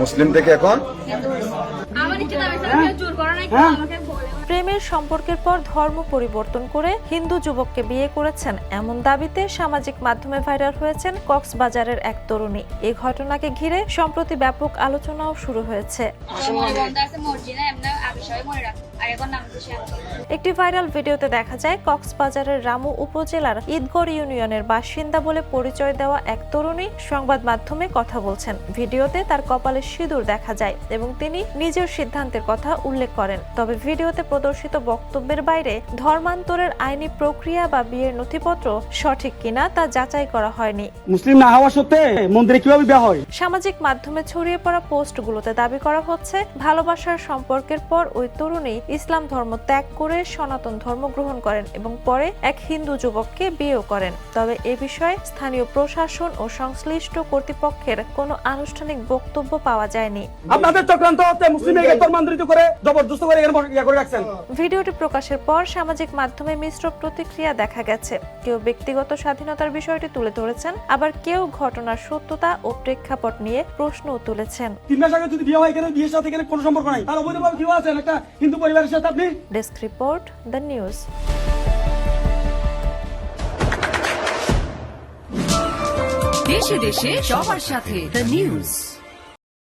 মুসলিম থেকে এখন প্রেমের সম্পর্কের পর ধর্ম পরিবর্তন করে হিন্দু যুবককে বিয়ে করেছেন এমন দাবিতে সামাজিক মাধ্যমে ভাইরাল হয়েছেন কক্সবাজারের এক তরুণী। এই ঘটনাকে ঘিরে সম্প্রতি ব্যাপক আলোচনাও শুরু হয়েছে। একটি ভাইরাল ভিডিওতে দেখা যায় কক্সবাজারের রামু উপজেলার ঈদগড় ইউনিয়নের বাসিন্দা বলে পরিচয় দেওয়া এক তরুণী সংবাদ মাধ্যমে কথা বলছেন। ভিডিওতে তার কপালে সিঁদুর দেখা যায় এবং তিনি নিজের সিদ্ধান্তের কথা উল্লেখ করেন। তবে ভিডিওতে প্রদর্শিত বক্তব্যের বাইরে ধর্মান্তরের আইনি প্রক্রিয়া বা বিয়ের নথিপত্র সঠিক কিনা তা যাচাই করা হয়নি। মুসলিম না হওয়া সত্ত্বে মন্দিরে কিভাবে বিয়ে হয়? সামাজিক মাধ্যমে ছড়িয়ে পড়া পোস্টগুলোতে দাবি করা হচ্ছে ভালোবাসার সম্পর্কের পর ওই তরুণী ইসলাম ধর্ম ত্যাগ করে সনাতন ধর্ম গ্রহণ করেন এবং পরে এক হিন্দু যুবককে বিয়েও করেন। তবে এ বিষয়ে স্থানীয় প্রশাসন ও সংশ্লিষ্ট কর্তৃপক্ষের কোনো আনুষ্ঠানিক বক্তব্য পাওয়া যায়নি। আপনাদের চক্রান্ত হচ্ছে মুসলিমকে ধর্মান্তরিত করে জবরদস্ত করে এখানে করে রাখছেন। ভিডিওটি প্রকাশের পর সামাজিক মাধ্যমে মিশ্র প্রতিক্রিয়া দেখা গেছে। কেউ ব্যক্তিগত স্বাধীনতার বিষয়টি তুলে ধরেছেন, আবার কেউ ঘটনার সত্যতা ও প্রেক্ষাপট নিয়ে প্রশ্নও তুলেছেন। 3 মাস আগে যদি বিয়ে হয় এখানে বিয়ের সাথে এখানে কোনো সম্পর্ক নাই, তার অবৈধভাবে বিয়ে আছেন একটা হিন্দু পরিবারের সাথে আপনি। Desk report, the news. দেশে দেশে সবার সাথে দ্য নিউজ।